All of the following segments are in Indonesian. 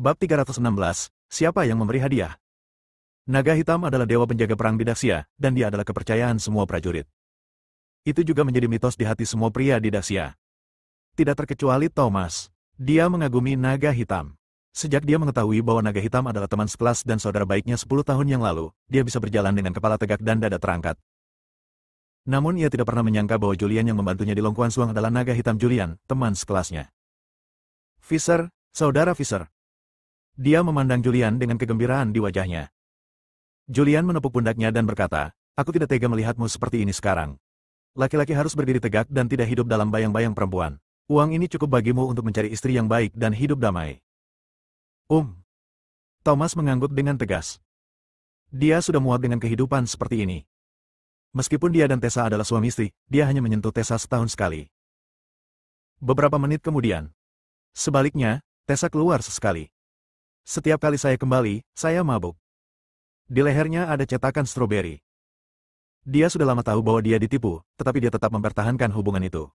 Bab 316, siapa yang memberi hadiah? Naga hitam adalah dewa penjaga perang di Daxia, dan dia adalah kepercayaan semua prajurit. Itu juga menjadi mitos di hati semua pria di Daxia. Tidak terkecuali Thomas. Dia mengagumi naga hitam. Sejak dia mengetahui bahwa naga hitam adalah teman sekelas dan saudara baiknya 10 tahun yang lalu, dia bisa berjalan dengan kepala tegak dan dada terangkat. Namun ia tidak pernah menyangka bahwa Julian yang membantunya di Long Quan Suang adalah naga hitam Julian, teman sekelasnya. Fisher, saudara Fisher. Dia memandang Julian dengan kegembiraan di wajahnya. Julian menepuk pundaknya dan berkata, aku tidak tega melihatmu seperti ini sekarang. Laki-laki harus berdiri tegak dan tidak hidup dalam bayang-bayang perempuan. Uang ini cukup bagimu untuk mencari istri yang baik dan hidup damai. Thomas mengangguk dengan tegas. Dia sudah muak dengan kehidupan seperti ini. Meskipun dia dan Tessa adalah suami istri, dia hanya menyentuh Tessa setahun sekali. Beberapa menit kemudian. Sebaliknya, Tessa keluar sesekali. Setiap kali saya kembali, saya mabuk. Di lehernya ada cetakan stroberi. Dia sudah lama tahu bahwa dia ditipu, tetapi dia tetap mempertahankan hubungan itu.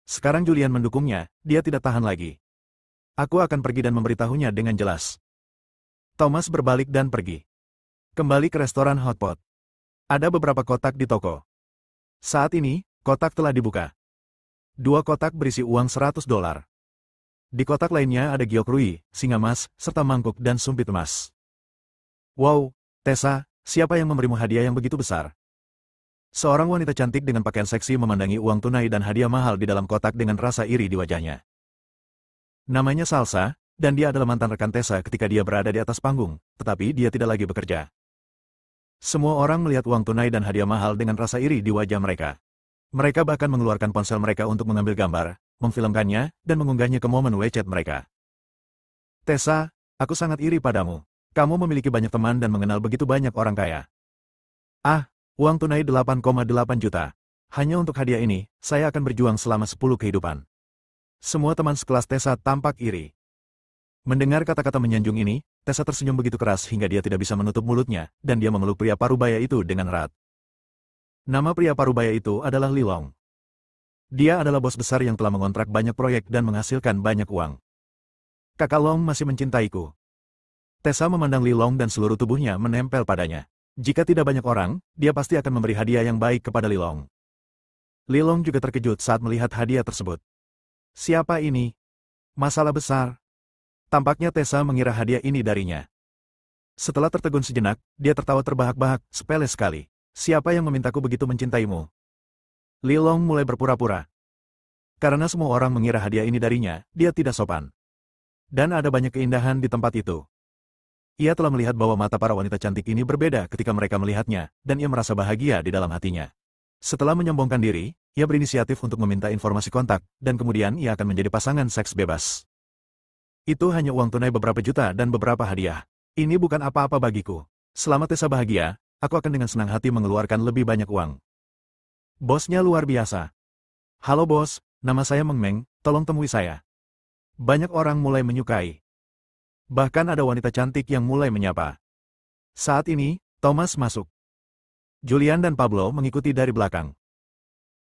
Sekarang Julian mendukungnya, dia tidak tahan lagi. Aku akan pergi dan memberitahunya dengan jelas. Thomas berbalik dan pergi. Kembali ke restoran Hotpot. Ada beberapa kotak di toko. Saat ini, kotak telah dibuka. 2 kotak berisi uang $100. Di kotak lainnya ada giok rui, singa emas, serta mangkuk dan sumpit emas. Wow, Tessa, siapa yang memberimu hadiah yang begitu besar? Seorang wanita cantik dengan pakaian seksi memandangi uang tunai dan hadiah mahal di dalam kotak dengan rasa iri di wajahnya. Namanya Salsa, dan dia adalah mantan rekan Tessa ketika dia berada di atas panggung, tetapi dia tidak lagi bekerja. Semua orang melihat uang tunai dan hadiah mahal dengan rasa iri di wajah mereka. Mereka bahkan mengeluarkan ponsel mereka untuk mengambil gambar, memfilmkannya, dan mengunggahnya ke momen WeChat mereka. Tessa, aku sangat iri padamu. Kamu memiliki banyak teman dan mengenal begitu banyak orang kaya. Uang tunai 8,8 juta. Hanya untuk hadiah ini, saya akan berjuang selama 10 kehidupan. Semua teman sekelas Tessa tampak iri. Mendengar kata-kata menyanjung ini, Tessa tersenyum begitu keras hingga dia tidak bisa menutup mulutnya, dan dia memeluk pria parubaya itu dengan erat. Nama pria parubaya itu adalah Li Long. Dia adalah bos besar yang telah mengontrak banyak proyek dan menghasilkan banyak uang. Kakak Long masih mencintaiku. Tessa memandang Li Long dan seluruh tubuhnya menempel padanya. Jika tidak banyak orang, dia pasti akan memberi hadiah yang baik kepada Li Long. Li Long juga terkejut saat melihat hadiah tersebut. Siapa ini? Masalah besar. Tampaknya Tessa mengira hadiah ini darinya. Setelah tertegun sejenak, dia tertawa terbahak-bahak, sepele sekali. Siapa yang memintaku begitu mencintaimu? Li Long mulai berpura-pura. Karena semua orang mengira hadiah ini darinya, dia tidak sopan. Dan ada banyak keindahan di tempat itu. Ia telah melihat bahwa mata para wanita cantik ini berbeda ketika mereka melihatnya, dan ia merasa bahagia di dalam hatinya. Setelah menyombongkan diri, ia berinisiatif untuk meminta informasi kontak, dan kemudian ia akan menjadi pasangan seks bebas. Itu hanya uang tunai beberapa juta dan beberapa hadiah. Ini bukan apa-apa bagiku. Selama Tessa bahagia, aku akan dengan senang hati mengeluarkan lebih banyak uang. Bosnya luar biasa. Halo bos, nama saya Meng Meng, tolong temui saya. Banyak orang mulai menyukai. Bahkan ada wanita cantik yang mulai menyapa. Saat ini, Thomas masuk. Julian dan Pablo mengikuti dari belakang.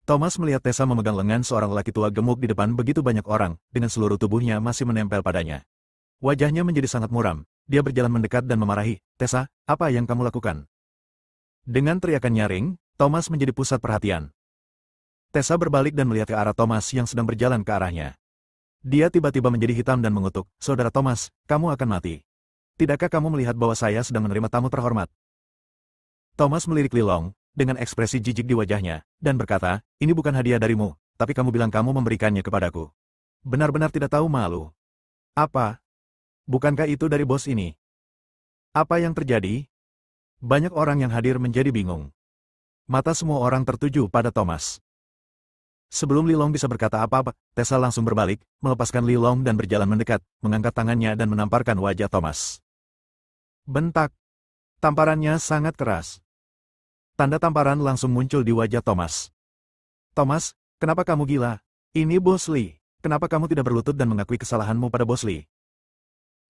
Thomas melihat Tessa memegang lengan seorang lelaki tua gemuk di depan begitu banyak orang, dengan seluruh tubuhnya masih menempel padanya. Wajahnya menjadi sangat muram, dia berjalan mendekat dan memarahi, Tessa, apa yang kamu lakukan? Dengan teriakan nyaring, Thomas menjadi pusat perhatian. Tessa berbalik dan melihat ke arah Thomas yang sedang berjalan ke arahnya. Dia tiba-tiba menjadi hitam dan mengutuk, Saudara Thomas, kamu akan mati. Tidakkah kamu melihat bahwa saya sedang menerima tamu terhormat? Thomas melirik Li Long, dengan ekspresi jijik di wajahnya, dan berkata, ini bukan hadiah darimu, tapi kamu bilang kamu memberikannya kepadaku. Benar-benar tidak tahu malu. Apa? Bukankah itu dari bos ini? Apa yang terjadi? Banyak orang yang hadir menjadi bingung. Mata semua orang tertuju pada Thomas. Sebelum Li Long bisa berkata apa-apa, Tessa langsung berbalik, melepaskan Li Long dan berjalan mendekat, mengangkat tangannya dan menamparkan wajah Thomas. Bentak. Tamparannya sangat keras. Tanda tamparan langsung muncul di wajah Thomas. Thomas, kenapa kamu gila? Ini Bos Li. Kenapa kamu tidak berlutut dan mengakui kesalahanmu pada Bos Li?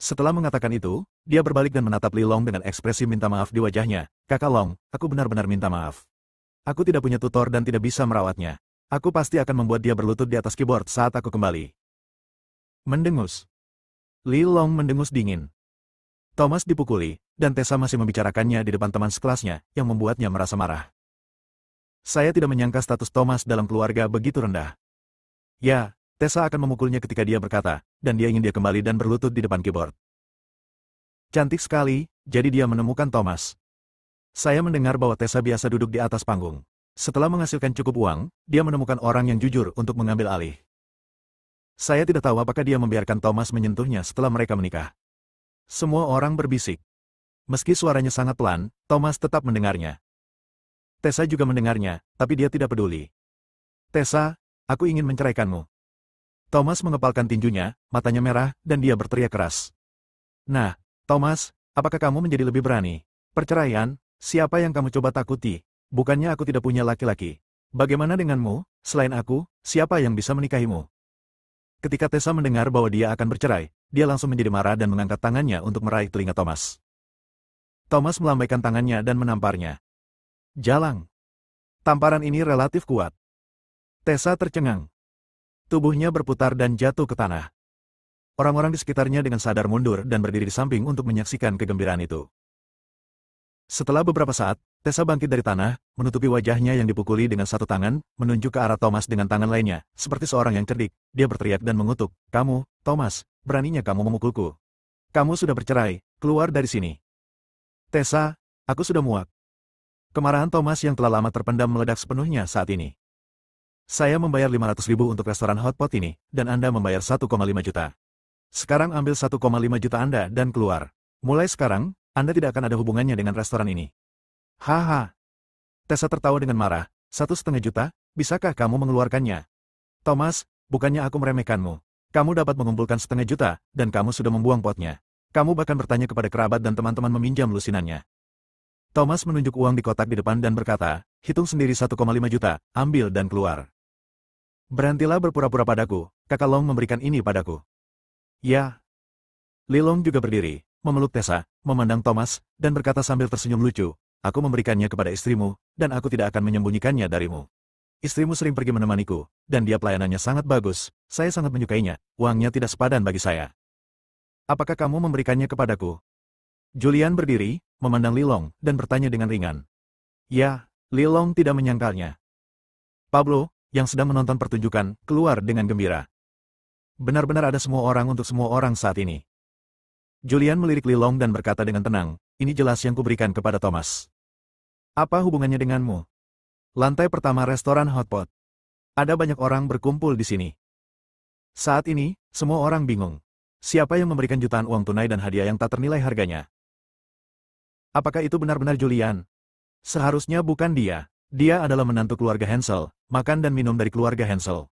Setelah mengatakan itu, dia berbalik dan menatap Li Long dengan ekspresi minta maaf di wajahnya. Kakak Long, aku benar-benar minta maaf. Aku tidak punya tutor dan tidak bisa merawatnya. Aku pasti akan membuat dia berlutut di atas keyboard saat aku kembali. Mendengus. Li Long mendengus dingin. Thomas dipukuli, dan Tessa masih membicarakannya di depan teman sekelasnya, yang membuatnya merasa marah. Saya tidak menyangka status Thomas dalam keluarga begitu rendah. Ya, Tessa akan memukulnya ketika dia berkata, dan dia ingin dia kembali dan berlutut di depan keyboard. Cantik sekali, jadi dia menemukan Thomas. Saya mendengar bahwa Tessa biasa duduk di atas panggung. Setelah menghasilkan cukup uang, dia menemukan orang yang jujur untuk mengambil alih. Saya tidak tahu apakah dia membiarkan Thomas menyentuhnya setelah mereka menikah. Semua orang berbisik. Meski suaranya sangat pelan, Thomas tetap mendengarnya. Tessa juga mendengarnya, tapi dia tidak peduli. Tessa, aku ingin menceraikanmu. Thomas mengepalkan tinjunya, matanya merah, dan dia berteriak keras. Nah, Thomas, apakah kamu menjadi lebih berani? Perceraian, siapa yang kamu coba takuti? Bukannya aku tidak punya laki-laki. Bagaimana denganmu, selain aku, siapa yang bisa menikahimu? Ketika Tessa mendengar bahwa dia akan bercerai, dia langsung menjadi marah dan mengangkat tangannya untuk meraih telinga Thomas. Thomas melambaikan tangannya dan menamparnya. Jalang. Tamparan ini relatif kuat. Tessa tercengang. Tubuhnya berputar dan jatuh ke tanah. Orang-orang di sekitarnya dengan sadar mundur dan berdiri di samping untuk menyaksikan kegembiraan itu. Setelah beberapa saat, Tessa bangkit dari tanah, menutupi wajahnya yang dipukuli dengan satu tangan, menunjuk ke arah Thomas dengan tangan lainnya, seperti seorang yang cerdik. Dia berteriak dan mengutuk, "Kamu, Thomas, beraninya kamu memukulku. Kamu sudah bercerai, keluar dari sini." Tessa, aku sudah muak. Kemarahan Thomas yang telah lama terpendam meledak sepenuhnya saat ini. Saya membayar 500.000 untuk restoran hotpot ini, dan Anda membayar 1,5 juta. Sekarang ambil 1,5 juta Anda dan keluar. Mulai sekarang, Anda tidak akan ada hubungannya dengan restoran ini. Haha. Tessa tertawa dengan marah. 1,5 juta, bisakah kamu mengeluarkannya? Thomas, bukannya aku meremehkanmu. Kamu dapat mengumpulkan 1,5 juta, dan kamu sudah membuang potnya. Kamu bahkan bertanya kepada kerabat dan teman-teman meminjam lusinannya. Thomas menunjuk uang di kotak di depan dan berkata, hitung sendiri 1,5 juta, ambil dan keluar. Berhentilah berpura-pura padaku, Kakak Long memberikan ini padaku. Ya. Li Long juga berdiri, memeluk Tessa, memandang Thomas, dan berkata sambil tersenyum lucu, aku memberikannya kepada istrimu, dan aku tidak akan menyembunyikannya darimu. Istrimu sering pergi menemaniku, dan dia pelayanannya sangat bagus, saya sangat menyukainya, uangnya tidak sepadan bagi saya. Apakah kamu memberikannya kepadaku? Julian berdiri, memandang Li Long, dan bertanya dengan ringan. Ya, Li Long tidak menyangkalnya. Pablo, yang sedang menonton pertunjukan, keluar dengan gembira. Benar-benar ada semua orang untuk semua orang saat ini. Julian melirik Li Long dan berkata dengan tenang, ini jelas yang kuberikan kepada Thomas. Apa hubungannya denganmu? Lantai pertama restoran hotpot. Ada banyak orang berkumpul di sini. Saat ini, semua orang bingung. Siapa yang memberikan jutaan uang tunai dan hadiah yang tak ternilai harganya? Apakah itu benar-benar Julian? Seharusnya bukan dia. Dia adalah menantu keluarga Hansel, makan dan minum dari keluarga Hansel.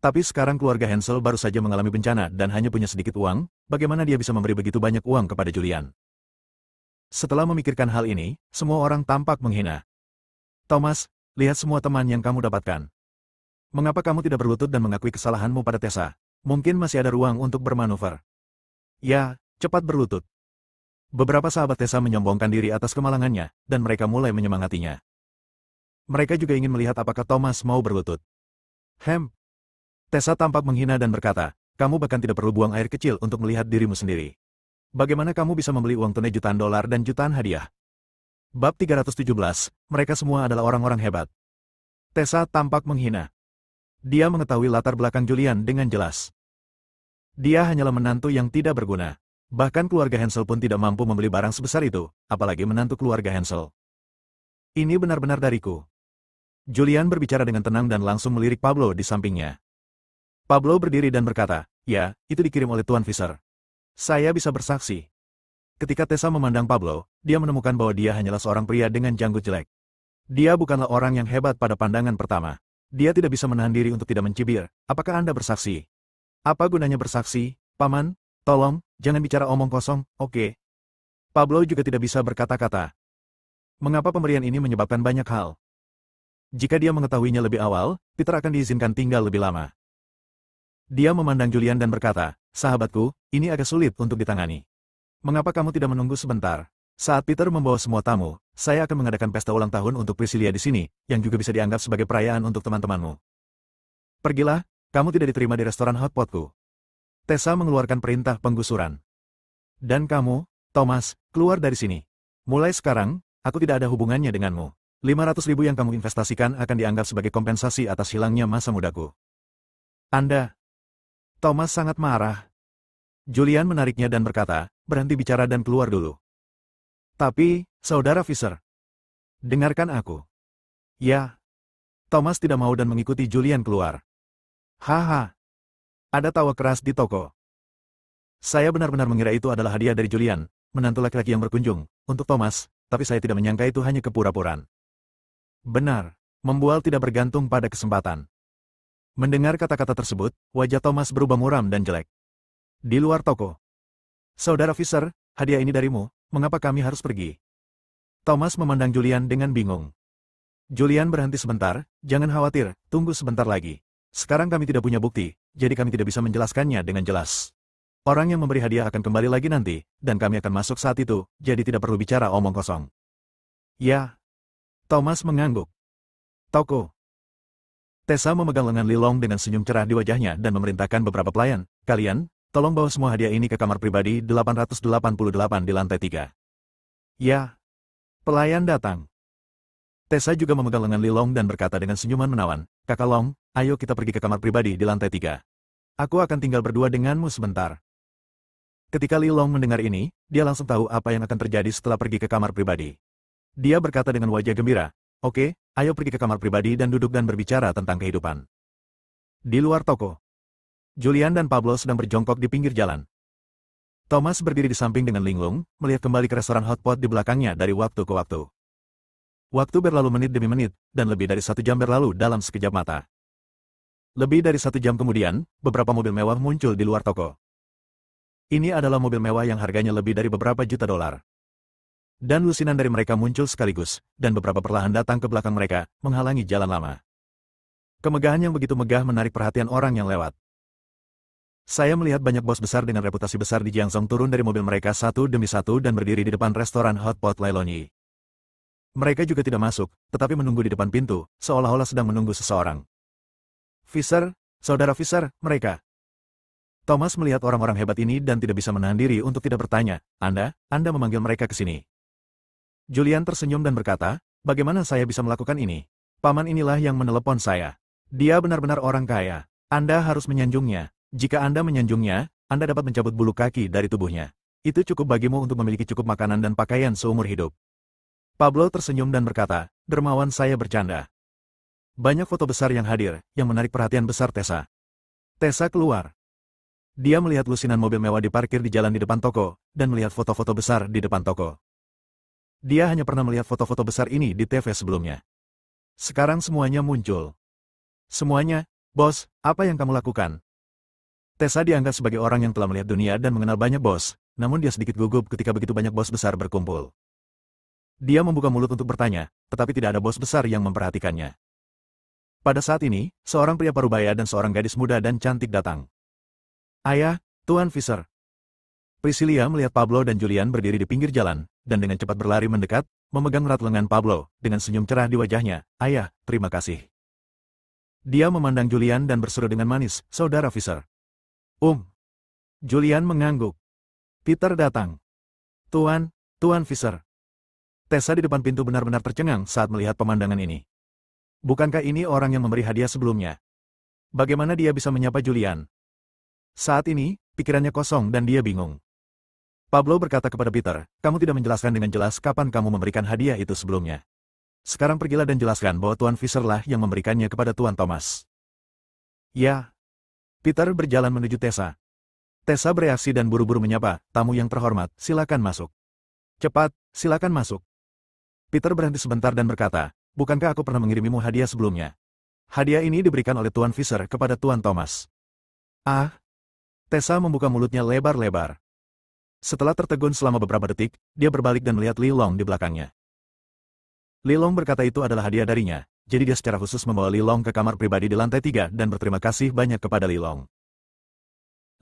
Tapi sekarang keluarga Hansel baru saja mengalami bencana dan hanya punya sedikit uang, bagaimana dia bisa memberi begitu banyak uang kepada Julian? Setelah memikirkan hal ini, semua orang tampak menghina. Thomas, lihat semua teman yang kamu dapatkan. Mengapa kamu tidak berlutut dan mengakui kesalahanmu pada Tessa? Mungkin masih ada ruang untuk bermanuver. Ya, cepat berlutut. Beberapa sahabat Tessa menyombongkan diri atas kemalangannya, dan mereka mulai menyemangatinya. Mereka juga ingin melihat apakah Thomas mau berlutut. Tessa tampak menghina dan berkata, kamu bahkan tidak perlu buang air kecil untuk melihat dirimu sendiri. Bagaimana kamu bisa membeli uang tunai jutaan dolar dan jutaan hadiah? Bab 317, mereka semua adalah orang-orang hebat. Tessa tampak menghina. Dia mengetahui latar belakang Julian dengan jelas. Dia hanyalah menantu yang tidak berguna. Bahkan keluarga Hansel pun tidak mampu membeli barang sebesar itu, apalagi menantu keluarga Hansel. Ini benar-benar dariku. Julian berbicara dengan tenang dan langsung melirik Pablo di sampingnya. Pablo berdiri dan berkata, ya, itu dikirim oleh Tuan Fisher. Saya bisa bersaksi. Ketika Tessa memandang Pablo, dia menemukan bahwa dia hanyalah seorang pria dengan janggut jelek. Dia bukanlah orang yang hebat pada pandangan pertama. Dia tidak bisa menahan diri untuk tidak mencibir. Apakah Anda bersaksi? Apa gunanya bersaksi, Paman? Tolong, jangan bicara omong kosong, oke? Pablo juga tidak bisa berkata-kata. Mengapa pemberian ini menyebabkan banyak hal? Jika dia mengetahuinya lebih awal, Peter akan diizinkan tinggal lebih lama. Dia memandang Julian dan berkata, sahabatku, ini agak sulit untuk ditangani. Mengapa kamu tidak menunggu sebentar? Saat Peter membawa semua tamu, saya akan mengadakan pesta ulang tahun untuk Priscilia di sini, yang juga bisa dianggap sebagai perayaan untuk teman-temanmu. Pergilah, kamu tidak diterima di restoran hotpotku. Tessa mengeluarkan perintah penggusuran. Dan kamu, Thomas, keluar dari sini. Mulai sekarang, aku tidak ada hubungannya denganmu. 500.000 yang kamu investasikan akan dianggap sebagai kompensasi atas hilangnya masa mudaku. Anda. Thomas sangat marah. Julian menariknya dan berkata, berhenti bicara dan keluar dulu. Tapi, Saudara Fisher. Dengarkan aku. Ya. Thomas tidak mau dan mengikuti Julian keluar. Haha. Ada tawa keras di toko. Saya benar-benar mengira itu adalah hadiah dari Julian, menantu laki-laki yang berkunjung, untuk Thomas, tapi saya tidak menyangka itu hanya kepura-puraan. Benar, membual tidak bergantung pada kesempatan. Mendengar kata-kata tersebut, wajah Thomas berubah muram dan jelek. Di luar toko. Saudara Fisher, hadiah ini darimu, mengapa kami harus pergi? Thomas memandang Julian dengan bingung. Julian berhenti sebentar, jangan khawatir, tunggu sebentar lagi. Sekarang kami tidak punya bukti, jadi kami tidak bisa menjelaskannya dengan jelas. Orang yang memberi hadiah akan kembali lagi nanti, dan kami akan masuk saat itu, jadi tidak perlu bicara omong kosong. Ya. Thomas mengangguk. Toko. Tessa memegang lengan Lilong dengan senyum cerah di wajahnya dan memerintahkan beberapa pelayan, kalian, tolong bawa semua hadiah ini ke kamar pribadi 888 di lantai 3. Ya. Pelayan datang. Tessa juga memegang lengan Lilong dan berkata dengan senyuman menawan, Kakak Long, ayo kita pergi ke kamar pribadi di lantai 3. Aku akan tinggal berdua denganmu sebentar. Ketika Lilong mendengar ini, dia langsung tahu apa yang akan terjadi setelah pergi ke kamar pribadi. Dia berkata dengan wajah gembira, oke, ayo pergi ke kamar pribadi dan duduk dan berbicara tentang kehidupan. Di luar toko. Julian dan Pablo sedang berjongkok di pinggir jalan. Thomas berdiri di samping dengan linglung, melihat kembali ke restoran hotpot di belakangnya dari waktu ke waktu. Waktu berlalu menit demi menit, dan lebih dari 1 jam berlalu dalam sekejap mata. Lebih dari 1 jam kemudian, beberapa mobil mewah muncul di luar toko. Ini adalah mobil mewah yang harganya lebih dari beberapa juta dolar. Dan lusinan dari mereka muncul sekaligus, dan beberapa perlahan datang ke belakang mereka, menghalangi jalan lama. Kemegahan yang begitu megah menarik perhatian orang yang lewat. Saya melihat banyak bos besar dengan reputasi besar di Jiangzhou turun dari mobil mereka satu demi satu dan berdiri di depan restoran hotpot Leiloni. Mereka juga tidak masuk, tetapi menunggu di depan pintu, seolah-olah sedang menunggu seseorang. Fisher, Saudara Fisher, mereka. Thomas melihat orang-orang hebat ini dan tidak bisa menahan diri untuk tidak bertanya, Anda memanggil mereka ke sini. Julian tersenyum dan berkata, bagaimana saya bisa melakukan ini? Paman inilah yang menelepon saya. Dia benar-benar orang kaya. Anda harus menyanjungnya. Jika Anda menyanjungnya, Anda dapat mencabut bulu kaki dari tubuhnya. Itu cukup bagimu untuk memiliki cukup makanan dan pakaian seumur hidup. Pablo tersenyum dan berkata, dermawan saya bercanda. Banyak foto besar yang hadir, yang menarik perhatian besar Tessa. Tessa keluar. Dia melihat lusinan mobil mewah diparkir di jalan di depan toko, dan melihat foto-foto besar di depan toko. Dia hanya pernah melihat foto-foto besar ini di TV sebelumnya. Sekarang semuanya muncul. Semuanya, bos, apa yang kamu lakukan? Tessa dianggap sebagai orang yang telah melihat dunia dan mengenal banyak bos, namun dia sedikit gugup ketika begitu banyak bos besar berkumpul. Dia membuka mulut untuk bertanya, tetapi tidak ada bos besar yang memperhatikannya. Pada saat ini, seorang pria parubaya dan seorang gadis muda dan cantik datang. Ayah, Tuan Fisher. Priscilia melihat Pablo dan Julian berdiri di pinggir jalan, dan dengan cepat berlari mendekat, memegang erat lengan Pablo, dengan senyum cerah di wajahnya. Ayah, terima kasih. Dia memandang Julian dan berseru dengan manis, Saudara Fisher. Julian mengangguk. Peter datang. Tuan Fisher. Tessa di depan pintu benar-benar tercengang saat melihat pemandangan ini. Bukankah ini orang yang memberi hadiah sebelumnya? Bagaimana dia bisa menyapa Julian? Saat ini, pikirannya kosong dan dia bingung. Pablo berkata kepada Peter, kamu tidak menjelaskan dengan jelas kapan kamu memberikan hadiah itu sebelumnya. Sekarang pergilah dan jelaskan bahwa Tuan Fisher lah yang memberikannya kepada Tuan Thomas. Ya. Peter berjalan menuju Tessa. Tessa bereaksi dan buru-buru menyapa, tamu yang terhormat, silakan masuk. Cepat, silakan masuk. Peter berhenti sebentar dan berkata, bukankah aku pernah mengirimimu hadiah sebelumnya? Hadiah ini diberikan oleh Tuan Fisher kepada Tuan Thomas. Ah. Tessa membuka mulutnya lebar-lebar. Setelah tertegun selama beberapa detik, dia berbalik dan melihat Lilong di belakangnya. Lilong berkata itu adalah hadiah darinya, jadi dia secara khusus membawa Lilong ke kamar pribadi di lantai 3 dan berterima kasih banyak kepada Lilong.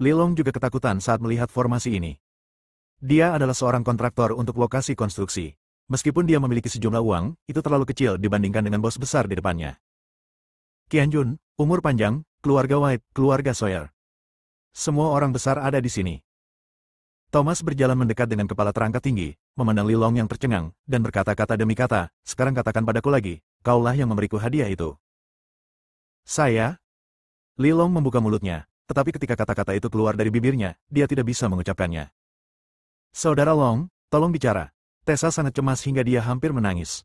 Lilong juga ketakutan saat melihat formasi ini. Dia adalah seorang kontraktor untuk lokasi konstruksi. Meskipun dia memiliki sejumlah uang, itu terlalu kecil dibandingkan dengan bos besar di depannya. Qianjun, umur panjang, keluarga White, keluarga Sawyer. Semua orang besar ada di sini. Thomas berjalan mendekat dengan kepala terangkat tinggi, memandang Lilong yang tercengang, dan berkata-kata demi kata, sekarang katakan padaku lagi, kaulah yang memberiku hadiah itu. Saya? Lilong membuka mulutnya, tetapi ketika kata-kata itu keluar dari bibirnya, dia tidak bisa mengucapkannya. Saudara Long, tolong bicara. Tessa sangat cemas hingga dia hampir menangis.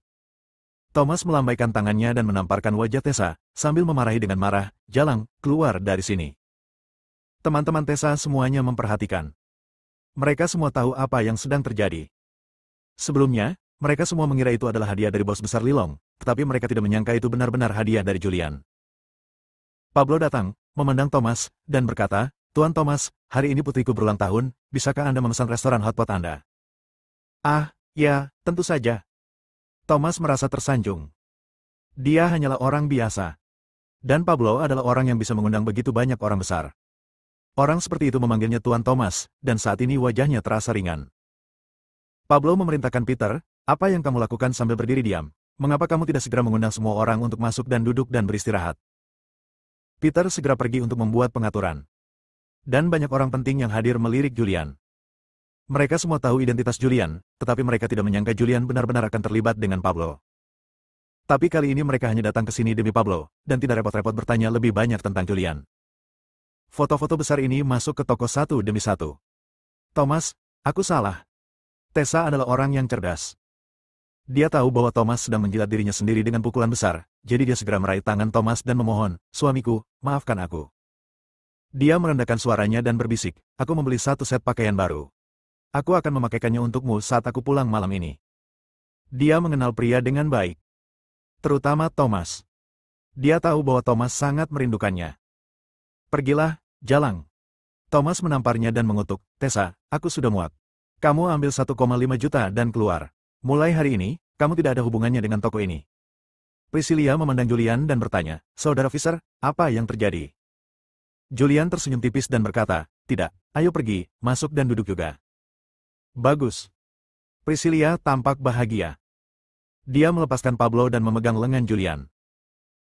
Thomas melambaikan tangannya dan menamparkan wajah Tessa, sambil memarahi dengan marah, jalang, keluar dari sini. Teman-teman Tessa semuanya memperhatikan. Mereka semua tahu apa yang sedang terjadi. Sebelumnya, mereka semua mengira itu adalah hadiah dari bos besar Lilong, tetapi mereka tidak menyangka itu benar-benar hadiah dari Julian. Pablo datang, memandang Thomas, dan berkata, Tuan Thomas, hari ini putriku berulang tahun, bisakah Anda memesan restoran hotpot Anda? Ah, ya, tentu saja. Thomas merasa tersanjung. Dia hanyalah orang biasa. Dan Pablo adalah orang yang bisa mengundang begitu banyak orang besar. Orang seperti itu memanggilnya Tuan Thomas, dan saat ini wajahnya terasa ringan. Pablo memerintahkan Peter, apa yang kamu lakukan sambil berdiri diam? Mengapa kamu tidak segera mengundang semua orang untuk masuk dan duduk dan beristirahat? Peter segera pergi untuk membuat pengaturan. Dan banyak orang penting yang hadir melirik Julian. Mereka semua tahu identitas Julian, tetapi mereka tidak menyangka Julian benar-benar akan terlibat dengan Pablo. Tapi kali ini mereka hanya datang ke sini demi Pablo, dan tidak repot-repot bertanya lebih banyak tentang Julian. Foto-foto besar ini masuk ke toko satu demi satu. Thomas, aku salah. Tessa adalah orang yang cerdas. Dia tahu bahwa Thomas sedang menjilat dirinya sendiri dengan pukulan besar, jadi dia segera meraih tangan Thomas dan memohon, suamiku, maafkan aku. Dia merendahkan suaranya dan berbisik, aku membeli satu set pakaian baru. Aku akan memakaikannya untukmu saat aku pulang malam ini. Dia mengenal pria dengan baik. Terutama Thomas. Dia tahu bahwa Thomas sangat merindukannya. Pergilah, jalang. Thomas menamparnya dan mengutuk, Tessa, aku sudah muak. Kamu ambil 1,5 juta dan keluar. Mulai hari ini, kamu tidak ada hubungannya dengan toko ini. Priscilla memandang Julian dan bertanya, Saudara Fisher, apa yang terjadi? Julian tersenyum tipis dan berkata, tidak, ayo pergi, masuk dan duduk juga. Bagus. Priscilla tampak bahagia. Dia melepaskan Pablo dan memegang lengan Julian.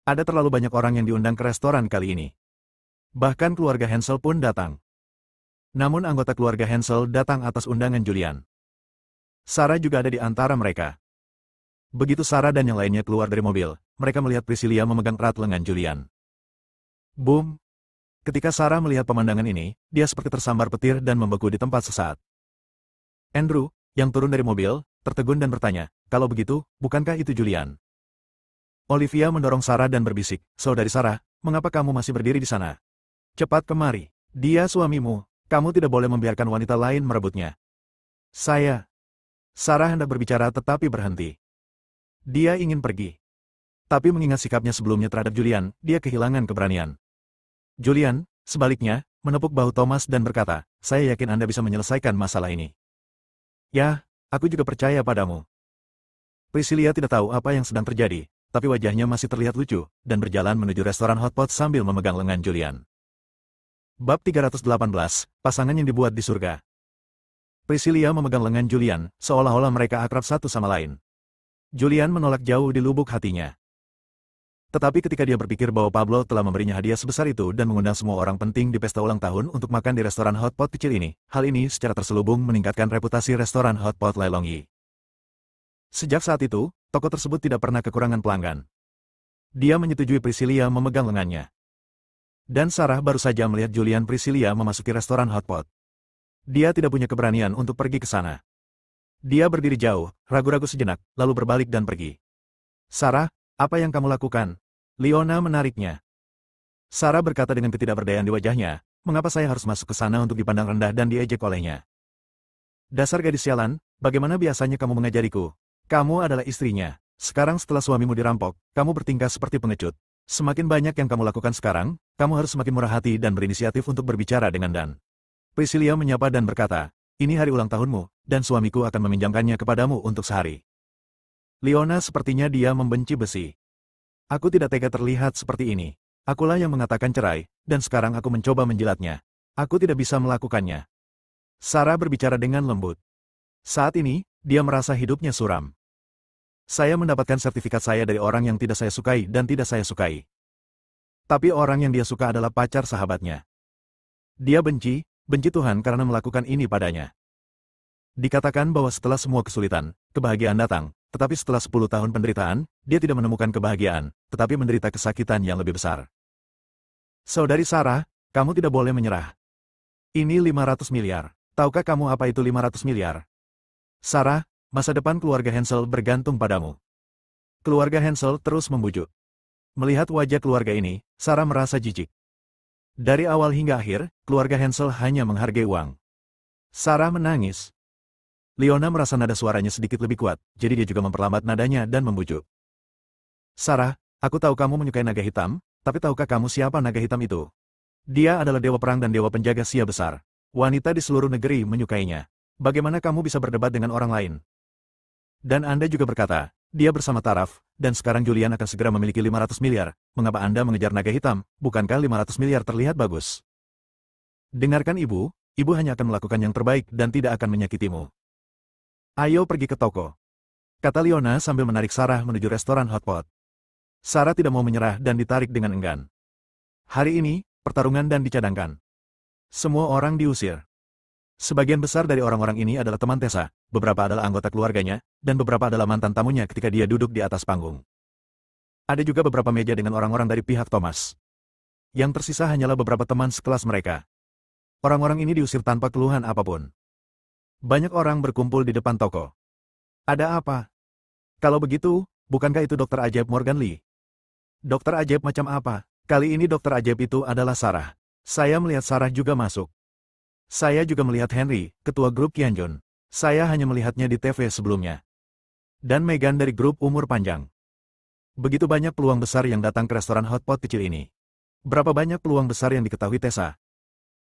Ada terlalu banyak orang yang diundang ke restoran kali ini. Bahkan keluarga Hansel pun datang. Namun anggota keluarga Hansel datang atas undangan Julian. Sarah juga ada di antara mereka. Begitu Sarah dan yang lainnya keluar dari mobil, mereka melihat Priscilla memegang erat lengan Julian. Boom! Ketika Sarah melihat pemandangan ini, dia seperti tersambar petir dan membeku di tempat sesaat. Andrew, yang turun dari mobil, tertegun dan bertanya, kalau begitu, bukankah itu Julian? Olivia mendorong Sarah dan berbisik, Saudari Sarah, mengapa kamu masih berdiri di sana? Cepat kemari. Dia suamimu, kamu tidak boleh membiarkan wanita lain merebutnya. Sarah hendak berbicara tetapi berhenti. Dia ingin pergi. Tapi mengingat sikapnya sebelumnya terhadap Julian, dia kehilangan keberanian. Julian, sebaliknya, menepuk bahu Thomas dan berkata, saya yakin Anda bisa menyelesaikan masalah ini. Ya, aku juga percaya padamu. Priscilla tidak tahu apa yang sedang terjadi, tapi wajahnya masih terlihat lucu, dan berjalan menuju restoran hotpot sambil memegang lengan Julian. Bab 318, pasangan yang dibuat di surga. Priscilla memegang lengan Julian, seolah-olah mereka akrab satu sama lain. Julian menolak jauh di lubuk hatinya. Tetapi ketika dia berpikir bahwa Pablo telah memberinya hadiah sebesar itu dan mengundang semua orang penting di pesta ulang tahun untuk makan di restoran hotpot kecil ini, hal ini secara terselubung meningkatkan reputasi restoran hotpot Lelongyi. Sejak saat itu, toko tersebut tidak pernah kekurangan pelanggan. Dia menyetujui Priscilla memegang lengannya. Dan Sarah baru saja melihat Julian Priscilla memasuki restoran hotpot. Dia tidak punya keberanian untuk pergi ke sana. Dia berdiri jauh, ragu-ragu sejenak, lalu berbalik dan pergi. Sarah, apa yang kamu lakukan? Leona menariknya. Sarah berkata dengan ketidakberdayaan di wajahnya, mengapa saya harus masuk ke sana untuk dipandang rendah dan diejek olehnya? Dasar gadis sialan, bagaimana biasanya kamu mengajariku? Kamu adalah istrinya. Sekarang setelah suamimu dirampok, kamu bertingkah seperti pengecut. Semakin banyak yang kamu lakukan sekarang, kamu harus semakin murah hati dan berinisiatif untuk berbicara dengan Dan. Priscilla menyapa dan berkata, ini hari ulang tahunmu, dan suamiku akan meminjamkannya kepadamu untuk sehari. Leona sepertinya dia membenci besi. Aku tidak tega terlihat seperti ini. Akulah yang mengatakan cerai, dan sekarang aku mencoba menjilatnya. Aku tidak bisa melakukannya. Sarah berbicara dengan lembut. Saat ini, dia merasa hidupnya suram. Saya mendapatkan sertifikat saya dari orang yang tidak saya sukai dan tidak saya sukai. Tapi orang yang dia suka adalah pacar sahabatnya. Dia benci Tuhan karena melakukan ini padanya. Dikatakan bahwa setelah semua kesulitan, kebahagiaan datang, tetapi setelah 10 tahun penderitaan, dia tidak menemukan kebahagiaan, tetapi menderita kesakitan yang lebih besar. Saudari Sarah, kamu tidak boleh menyerah. Ini 500 miliar. Tahukah kamu apa itu 500 miliar? Sarah, masa depan keluarga Hansel bergantung padamu. Keluarga Hansel terus membujuk. Melihat wajah keluarga ini, Sarah merasa jijik. Dari awal hingga akhir, keluarga Hansel hanya menghargai uang. Sarah menangis. Leona merasa nada suaranya sedikit lebih kuat, jadi dia juga memperlambat nadanya dan membujuk. Sarah, aku tahu kamu menyukai naga hitam, tapi tahukah kamu siapa naga hitam itu? Dia adalah dewa perang dan dewa penjaga sia besar. Wanita di seluruh negeri menyukainya. Bagaimana kamu bisa berdebat dengan orang lain? Dan Anda juga berkata, dia bersama taraf, dan sekarang Julian akan segera memiliki 500 miliar. Mengapa Anda mengejar naga hitam? Bukankah 500 miliar terlihat bagus? Dengarkan ibu hanya akan melakukan yang terbaik dan tidak akan menyakitimu. Ayo pergi ke toko, kata Leona sambil menarik Sarah menuju restoran hotpot. Sarah tidak mau menyerah dan ditarik dengan enggan. Hari ini, pertarungan dan dicadangkan. Semua orang diusir. Sebagian besar dari orang-orang ini adalah teman Tessa, beberapa adalah anggota keluarganya, dan beberapa adalah mantan tamunya ketika dia duduk di atas panggung. Ada juga beberapa meja dengan orang-orang dari pihak Thomas. Yang tersisa hanyalah beberapa teman sekelas mereka. Orang-orang ini diusir tanpa keluhan apapun. Banyak orang berkumpul di depan toko. Ada apa? Kalau begitu, bukankah itu dokter ajaib Morgan Lee? Dokter ajaib macam apa? Kali ini dokter ajaib itu adalah Sarah. Saya melihat Sarah juga masuk. Saya juga melihat Henry, ketua grup Kianjun. Saya hanya melihatnya di TV sebelumnya. Dan Megan dari grup umur panjang. Begitu banyak peluang besar yang datang ke restoran hotpot kecil ini. Berapa banyak peluang besar yang diketahui Tessa?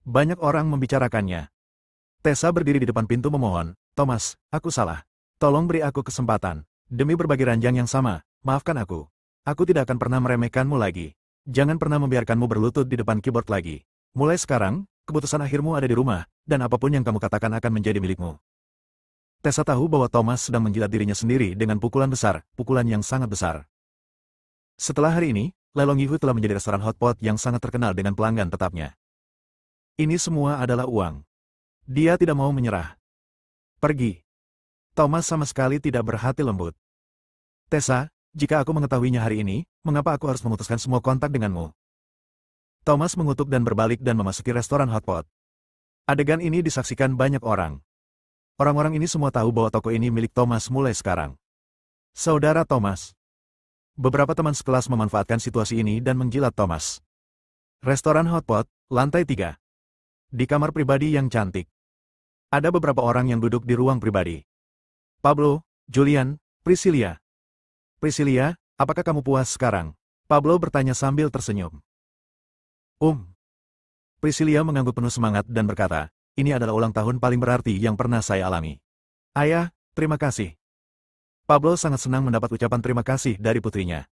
Banyak orang membicarakannya. Tessa berdiri di depan pintu memohon, Thomas, aku salah. Tolong beri aku kesempatan. Demi berbagi ranjang yang sama, maafkan aku. Aku tidak akan pernah meremehkanmu lagi. Jangan pernah membiarkanmu berlutut di depan keyboard lagi. Mulai sekarang, keputusan akhirmu ada di rumah, dan apapun yang kamu katakan akan menjadi milikmu. Tessa tahu bahwa Thomas sedang menjilat dirinya sendiri dengan pukulan besar, pukulan yang sangat besar. Setelah hari ini, Lelong Yihu telah menjadi restoran hotpot yang sangat terkenal dengan pelanggan tetapnya. Ini semua adalah uang. Dia tidak mau menyerah. Pergi. Thomas sama sekali tidak berhati lembut. Tessa, jika aku mengetahuinya hari ini, mengapa aku harus memutuskan semua kontak denganmu? Thomas mengutuk dan berbalik dan memasuki restoran hotpot. Adegan ini disaksikan banyak orang. Orang-orang ini semua tahu bahwa toko ini milik Thomas mulai sekarang. Saudara Thomas. Beberapa teman sekelas memanfaatkan situasi ini dan menjilat Thomas. Restoran hotpot, lantai 3. Di kamar pribadi yang cantik. Ada beberapa orang yang duduk di ruang pribadi. Pablo, Julian, Priscilla. Priscilla, apakah kamu puas sekarang? Pablo bertanya sambil tersenyum. Priscilla mengangguk penuh semangat dan berkata, ini adalah ulang tahun paling berarti yang pernah saya alami. Ayah, terima kasih. Pablo sangat senang mendapat ucapan terima kasih dari putrinya.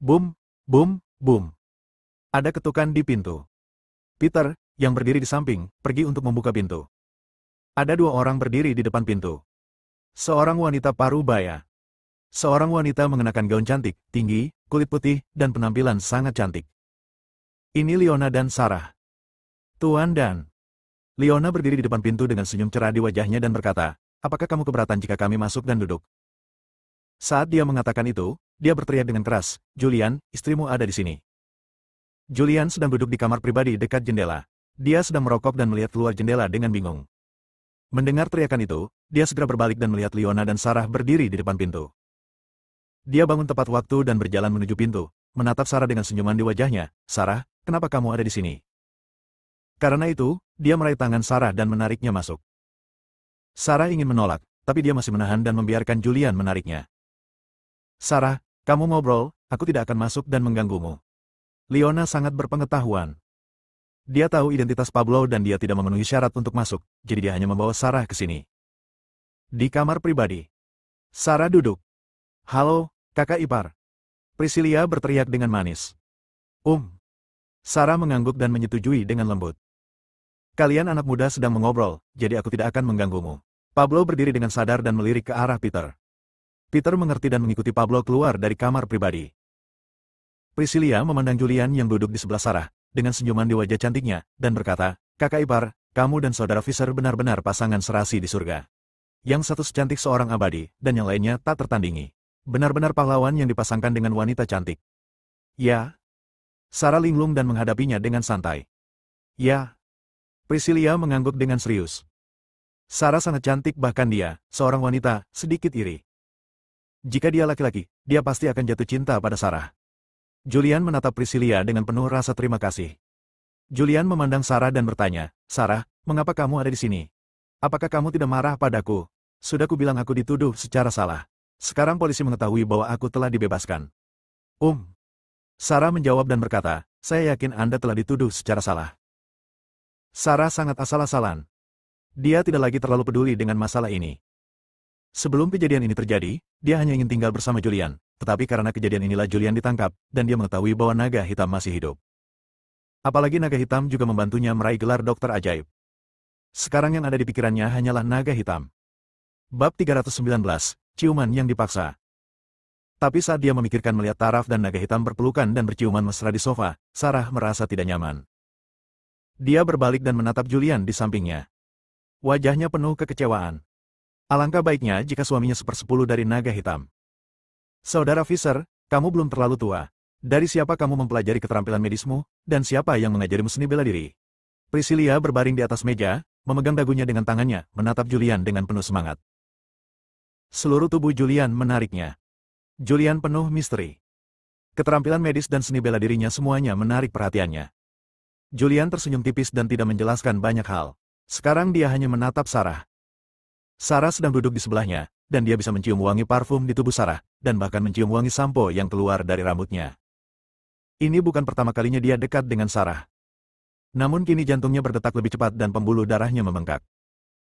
Bum, bum, bum. Ada ketukan di pintu. Peter, yang berdiri di samping, pergi untuk membuka pintu. Ada 2 orang berdiri di depan pintu. Seorang wanita parubaya. Seorang wanita mengenakan gaun cantik, tinggi, kulit putih, dan penampilan sangat cantik. Ini Leona dan Sarah. Tuan Dan. Leona berdiri di depan pintu dengan senyum cerah di wajahnya dan berkata, apakah kamu keberatan jika kami masuk dan duduk? Saat dia mengatakan itu, dia berteriak dengan keras, Julian, istrimu ada di sini. Julian sedang duduk di kamar pribadi dekat jendela. Dia sedang merokok dan melihat keluar jendela dengan bingung. Mendengar teriakan itu, dia segera berbalik dan melihat Leona dan Sarah berdiri di depan pintu. Dia bangun tepat waktu dan berjalan menuju pintu, menatap Sarah dengan senyuman di wajahnya. Sarah, kenapa kamu ada di sini? Karena itu, dia meraih tangan Sarah dan menariknya masuk. Sarah ingin menolak, tapi dia masih menahan dan membiarkan Julian menariknya. Sarah, kamu ngobrol, aku tidak akan masuk dan mengganggumu. Leona sangat berpengetahuan. Dia tahu identitas Pablo dan dia tidak memenuhi syarat untuk masuk, jadi dia hanya membawa Sarah ke sini. Di kamar pribadi. Sarah duduk. Halo, kakak ipar. Priscilla berteriak dengan manis. Sarah mengangguk dan menyetujui dengan lembut. Kalian anak muda sedang mengobrol, jadi aku tidak akan mengganggumu. Pablo berdiri dengan sadar dan melirik ke arah Peter. Peter mengerti dan mengikuti Pablo keluar dari kamar pribadi. Priscilla memandang Julian yang duduk di sebelah Sarah, dengan senyuman di wajah cantiknya, dan berkata, Kakak ipar, kamu dan saudara Fisher benar-benar pasangan serasi di surga. Yang satu secantik seorang abadi, dan yang lainnya tak tertandingi. Benar-benar pahlawan yang dipasangkan dengan wanita cantik. Ya. Sarah linglung dan menghadapinya dengan santai. Ya. Priscilia mengangguk dengan serius. Sarah sangat cantik, bahkan dia, seorang wanita, sedikit iri. Jika dia laki-laki, dia pasti akan jatuh cinta pada Sarah. Julian menatap Priscilia dengan penuh rasa terima kasih. Julian memandang Sarah dan bertanya, Sarah, mengapa kamu ada di sini? Apakah kamu tidak marah padaku? Sudah kubilang aku dituduh secara salah. Sekarang polisi mengetahui bahwa aku telah dibebaskan. Sarah menjawab dan berkata, saya yakin Anda telah dituduh secara salah. Sarah sangat asal-asalan. Dia tidak lagi terlalu peduli dengan masalah ini. Sebelum kejadian ini terjadi, dia hanya ingin tinggal bersama Julian, tetapi karena kejadian inilah Julian ditangkap, dan dia mengetahui bahwa naga hitam masih hidup. Apalagi naga hitam juga membantunya meraih gelar dokter ajaib. Sekarang yang ada di pikirannya hanyalah naga hitam. Bab 319, Ciuman yang dipaksa. Tapi saat dia memikirkan melihat Taraf dan naga hitam berpelukan dan berciuman mesra di sofa, Sarah merasa tidak nyaman. Dia berbalik dan menatap Julian di sampingnya. Wajahnya penuh kekecewaan. Alangkah baiknya jika suaminya 1/10 dari naga hitam. Saudara Fisher, kamu belum terlalu tua. Dari siapa kamu mempelajari keterampilan medismu, dan siapa yang mengajarimu seni bela diri? Priscilia berbaring di atas meja, memegang dagunya dengan tangannya, menatap Julian dengan penuh semangat. Seluruh tubuh Julian menariknya. Julian penuh misteri. Keterampilan medis dan seni bela dirinya semuanya menarik perhatiannya. Julian tersenyum tipis dan tidak menjelaskan banyak hal. Sekarang dia hanya menatap Sarah. Sarah sedang duduk di sebelahnya, dan dia bisa mencium wangi parfum di tubuh Sarah, dan bahkan mencium wangi sampo yang keluar dari rambutnya. Ini bukan pertama kalinya dia dekat dengan Sarah. Namun kini jantungnya berdetak lebih cepat dan pembuluh darahnya membengkak.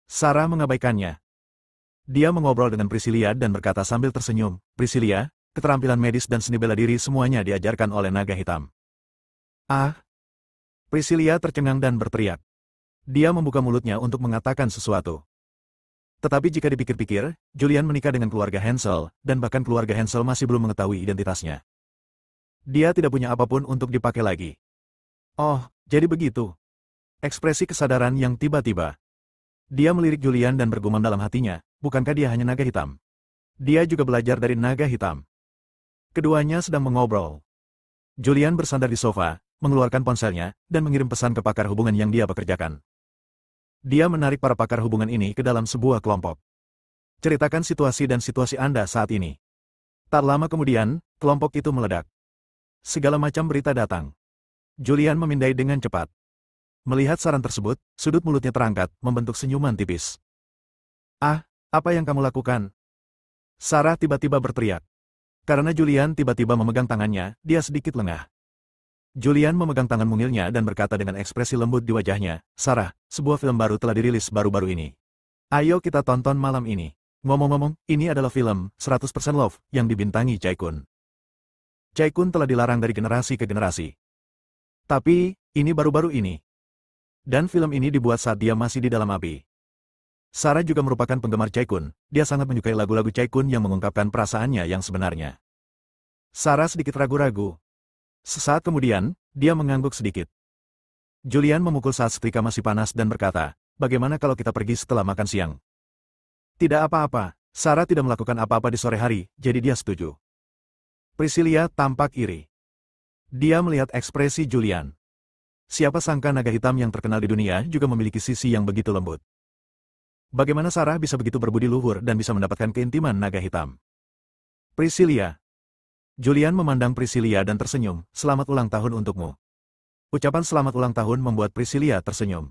Sarah mengabaikannya. Dia mengobrol dengan Priscilia dan berkata sambil tersenyum, Priscilia, keterampilan medis dan seni bela diri semuanya diajarkan oleh naga hitam. Ah! Priscilia tercengang dan berteriak. Dia membuka mulutnya untuk mengatakan sesuatu. Tetapi jika dipikir-pikir, Julian menikah dengan keluarga Hansel, dan bahkan keluarga Hansel masih belum mengetahui identitasnya. Dia tidak punya apapun untuk dipakai lagi. Oh, jadi begitu. Ekspresi kesadaran yang tiba-tiba. Dia melirik Julian dan bergumam dalam hatinya, bukankah dia hanya naga hitam? Dia juga belajar dari naga hitam. Keduanya sedang mengobrol. Julian bersandar di sofa, mengeluarkan ponselnya, dan mengirim pesan ke pakar hubungan yang dia bekerjakan. Dia menarik para pakar hubungan ini ke dalam sebuah kelompok. Ceritakan situasi dan situasi Anda saat ini. Tak lama kemudian, kelompok itu meledak. Segala macam berita datang. Julian memindai dengan cepat. Melihat saran tersebut, sudut mulutnya terangkat, membentuk senyuman tipis. Ah, apa yang kamu lakukan? Sarah tiba-tiba berteriak. Karena Julian tiba-tiba memegang tangannya, dia sedikit lengah. Julian memegang tangan mungilnya dan berkata dengan ekspresi lembut di wajahnya, Sarah, sebuah film baru telah dirilis baru-baru ini. Ayo kita tonton malam ini. Ngomong-ngomong, ini adalah film 100% Love yang dibintangi Jae-kun. Jae-kun telah dilarang dari generasi ke generasi. Tapi, ini baru-baru ini. Dan film ini dibuat saat dia masih di dalam api. Sarah juga merupakan penggemar Jae-kun, dia sangat menyukai lagu-lagu Jae-kun yang mengungkapkan perasaannya yang sebenarnya. Sarah sedikit ragu-ragu. Sesaat kemudian, dia mengangguk sedikit. Julian memukul saat setrika masih panas dan berkata, bagaimana kalau kita pergi setelah makan siang? Tidak apa-apa, Sarah tidak melakukan apa-apa di sore hari, jadi dia setuju. Priscilia tampak iri. Dia melihat ekspresi Julian. Siapa sangka naga hitam yang terkenal di dunia juga memiliki sisi yang begitu lembut. Bagaimana Sarah bisa begitu berbudi luhur dan bisa mendapatkan keintiman naga hitam? Priscilia. Julian memandang Priscilia dan tersenyum, selamat ulang tahun untukmu. Ucapan selamat ulang tahun membuat Priscilia tersenyum.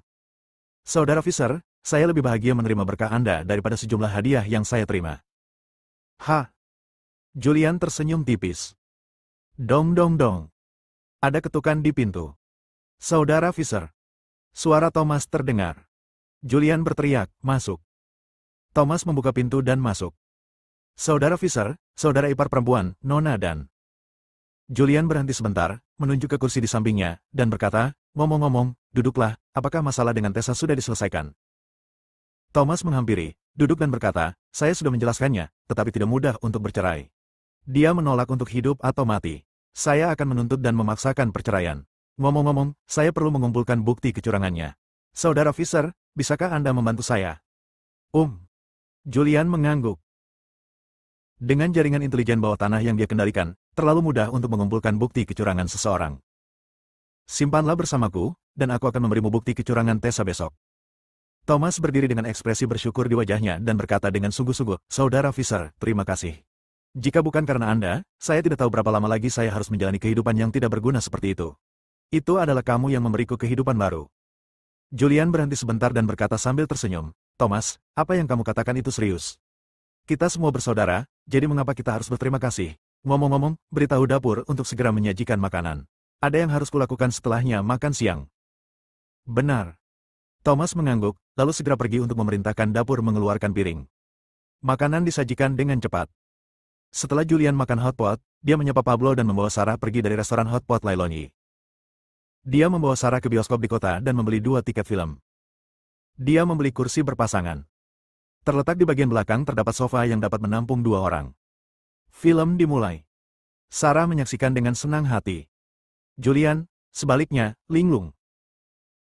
Saudara Fisher, saya lebih bahagia menerima berkah Anda daripada sejumlah hadiah yang saya terima. Ha! Julian tersenyum tipis. Dong dong dong. Ada ketukan di pintu. Saudara Fisher. Suara Thomas terdengar. Julian berteriak, masuk. Thomas membuka pintu dan masuk. Saudara Fisher, saudara ipar perempuan, Nona dan... Julian berhenti sebentar, menunjuk ke kursi di sampingnya, dan berkata, ngomong-ngomong, duduklah, apakah masalah dengan Tessa sudah diselesaikan? Thomas menghampiri, duduk dan berkata, saya sudah menjelaskannya, tetapi tidak mudah untuk bercerai. Dia menolak untuk hidup atau mati. Saya akan menuntut dan memaksakan perceraian. Ngomong-ngomong, saya perlu mengumpulkan bukti kecurangannya. Saudara Fisher, bisakah Anda membantu saya? Julian mengangguk. Dengan jaringan intelijen bawah tanah yang dia kendalikan, terlalu mudah untuk mengumpulkan bukti kecurangan seseorang. Simpanlah bersamaku, dan aku akan memberimu bukti kecurangan Tessa besok. Thomas berdiri dengan ekspresi bersyukur di wajahnya dan berkata dengan sungguh-sungguh, Saudara Fisher, terima kasih. Jika bukan karena Anda, saya tidak tahu berapa lama lagi saya harus menjalani kehidupan yang tidak berguna seperti itu. Itu adalah kamu yang memberiku kehidupan baru. Julian berhenti sebentar dan berkata sambil tersenyum, Thomas, apa yang kamu katakan itu serius. Kita semua bersaudara, jadi mengapa kita harus berterima kasih? Ngomong-ngomong, beritahu dapur untuk segera menyajikan makanan. Ada yang harus kulakukan setelahnya makan siang. Benar. Thomas mengangguk, lalu segera pergi untuk memerintahkan dapur mengeluarkan piring. Makanan disajikan dengan cepat. Setelah Julian makan hotpot, dia menyapa Pablo dan membawa Sarah pergi dari restoran hotpot Lailoni. Dia membawa Sarah ke bioskop di kota dan membeli 2 tiket film. Dia membeli kursi berpasangan. Terletak di bagian belakang terdapat sofa yang dapat menampung 2 orang. Film dimulai. Sarah menyaksikan dengan senang hati. Julian, sebaliknya, linglung.